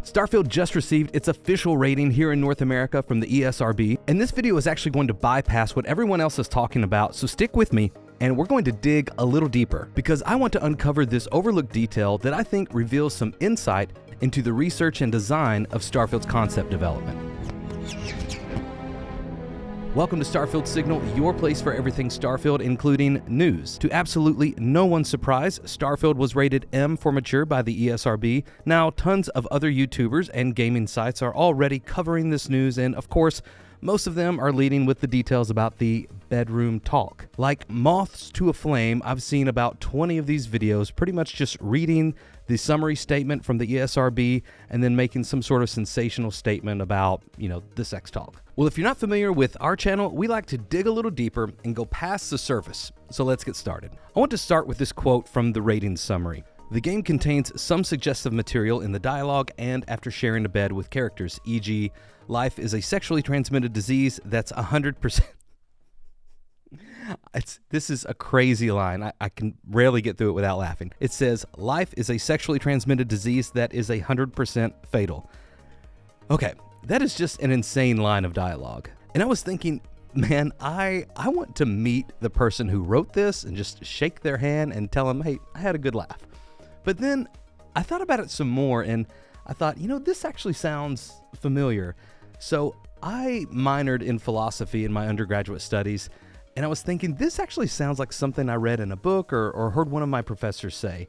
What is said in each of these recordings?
Starfield just received its official rating here in North America from the ESRB, and this video is actually going to bypass what everyone else is talking about, so stick with me, and we're going to dig a little deeper, because I want to uncover this overlooked detail that I think reveals some insight into the research and design of Starfield's concept development. Welcome to Starfield Signal, your place for everything Starfield, including news. To absolutely no one's surprise, Starfield was rated M for mature by the ESRB. Now, tons of other YouTubers and gaming sites are already covering this news, and of course, most of them are leading with the details about the bedroom talk. Like moths to a flame, I've seen about 20 of these videos pretty much just reading the summary statement from the ESRB and then making some sort of sensational statement about, the sex talk. Well, if you're not familiar with our channel, we like to dig a little deeper and go past the surface. So let's get started. I want to start with this quote from the rating summary. The game contains some suggestive material in the dialogue and after sharing a bed with characters, e.g., life is a sexually transmitted disease that's 100%. This is a crazy line. I can rarely get through it without laughing. It says, life is a sexually transmitted disease that is 100% fatal. Okay, that is just an insane line of dialogue. And I was thinking, man, I want to meet the person who wrote this and just shake their hand and tell them, hey, I had a good laugh. But then I thought about it some more and I thought, this actually sounds familiar. So I minored in philosophy in my undergraduate studies, and I was thinking, this actually sounds like something I read in a book or heard one of my professors say.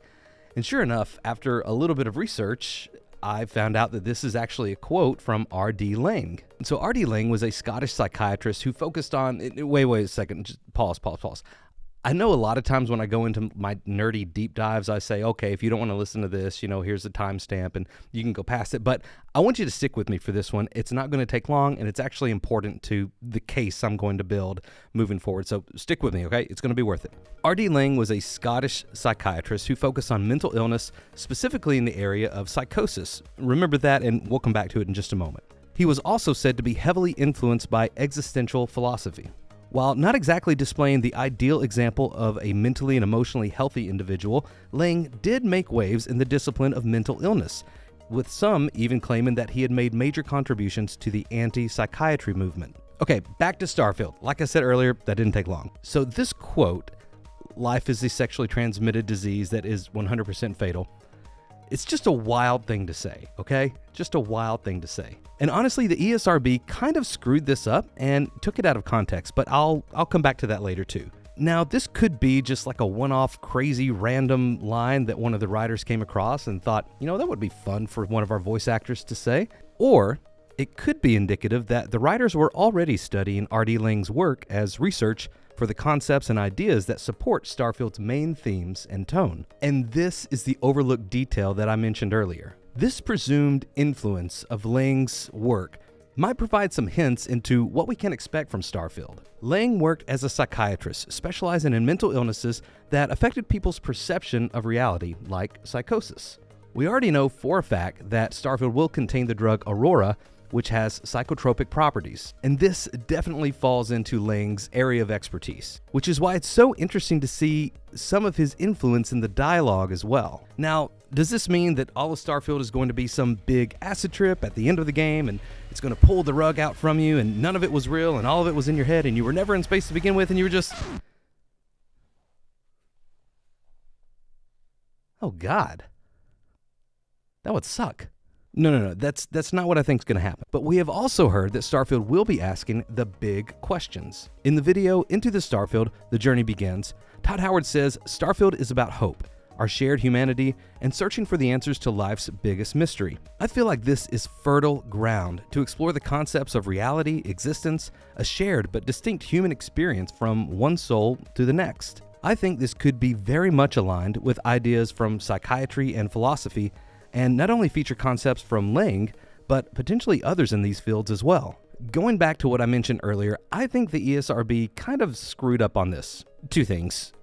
And sure enough, after a little bit of research, I found out that this is actually a quote from R.D. Laing. So R.D. Laing was a Scottish psychiatrist who focused on, wait a second, just pause. I know a lot of times when I go into my nerdy deep dives, I say, okay, if you don't want to listen to this, here's a timestamp and you can go past it. But I want you to stick with me for this one. It's not going to take long and it's actually important to the case I'm going to build moving forward. So stick with me, okay? It's going to be worth it. R.D. Laing was a Scottish psychiatrist who focused on mental illness, specifically in the area of psychosis. Remember that, and we'll come back to it in just a moment. He was also said to be heavily influenced by existential philosophy. While not exactly displaying the ideal example of a mentally and emotionally healthy individual, Laing did make waves in the discipline of mental illness, with some even claiming that he had made major contributions to the anti-psychiatry movement. Okay, back to Starfield. Like I said earlier, that didn't take long. So this quote, life is a sexually transmitted disease that is 100% fatal, it's just a wild thing to say, okay? Just a wild thing to say. And honestly, the ESRB kind of screwed this up and took it out of context, but I'll come back to that later too. Now, this could be just like a one-off crazy random line that one of the writers came across and thought, that would be fun for one of our voice actors to say. Or it could be indicative that the writers were already studying R.D. Laing's work as research for the concepts and ideas that support Starfield's main themes and tone. And this is the overlooked detail that I mentioned earlier. This presumed influence of Laing's work might provide some hints into what we can expect from Starfield. Laing worked as a psychiatrist, specializing in mental illnesses that affected people's perception of reality, like psychosis. We already know for a fact that Starfield will contain the drug Aurora, which has psychotropic properties. And this definitely falls into Laing's area of expertise, which is why it's so interesting to see some of his influence in the dialogue as well. Now, does this mean that all of Starfield is going to be some big acid trip at the end of the game and it's going to pull the rug out from you and none of it was real and all of it was in your head and you were never in space to begin with and you were just... Oh God. That would suck. No, that's not what I think is going to happen. But we have also heard that Starfield will be asking the big questions. In the video, Into the Starfield, The Journey Begins, Todd Howard says Starfield is about hope, our shared humanity, and searching for the answers to life's biggest mystery. I feel like this is fertile ground to explore the concepts of reality, existence, a shared but distinct human experience from one soul to the next. I think this could be very much aligned with ideas from psychiatry and philosophy, and not only feature concepts from Laing, but potentially others in these fields as well. Going back to what I mentioned earlier, I think the ESRB kind of screwed up on this. Two things.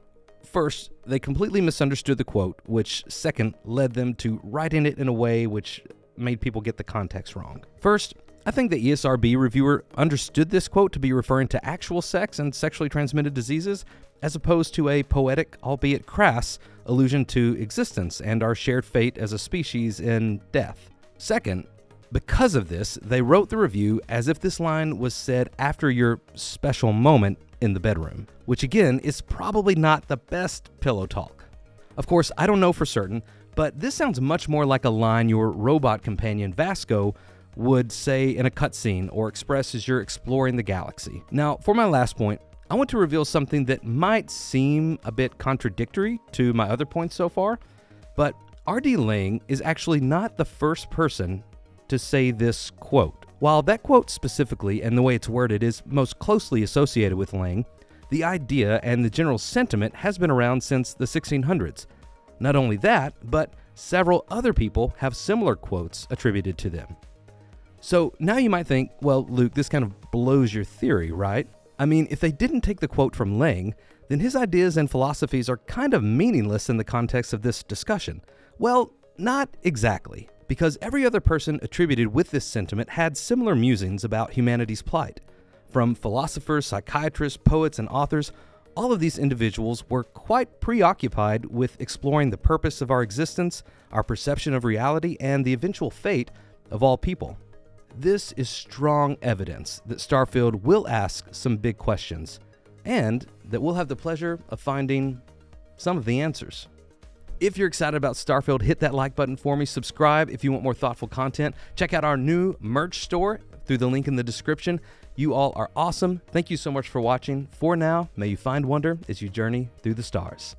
First, they completely misunderstood the quote, which second led them to writing it in a way which made people get the context wrong. First, I think the ESRB reviewer understood this quote to be referring to actual sex and sexually transmitted diseases, as opposed to a poetic, albeit crass, allusion to existence and our shared fate as a species in death. Second, because of this, they wrote the review as if this line was said after your special moment in the bedroom, which again is probably not the best pillow talk. Of course, I don't know for certain, but this sounds much more like a line your robot companion Vasco would say in a cutscene or express as you're exploring the galaxy. Now, for my last point, I want to reveal something that might seem a bit contradictory to my other points so far, but R.D. Ling is actually not the first person to say this quote. While that quote specifically and the way it's worded is most closely associated with Ling, the idea and the general sentiment has been around since the 1600s. Not only that, but several other people have similar quotes attributed to them. So now you might think, well, Luke, this kind of blows your theory, right? I mean, if they didn't take the quote from Ling, then his ideas and philosophies are kind of meaningless in the context of this discussion. Well, not exactly, because every other person attributed with this sentiment had similar musings about humanity's plight. From philosophers, psychiatrists, poets, and authors, all of these individuals were quite preoccupied with exploring the purpose of our existence, our perception of reality, and the eventual fate of all people. This is strong evidence that Starfield will ask some big questions, and that we'll have the pleasure of finding some of the answers. If you're excited about Starfield, hit that like button for me. Subscribe if you want more thoughtful content. Check out our new merch store through the link in the description. You all are awesome. Thank you so much for watching. For now, may you find wonder as you journey through the stars.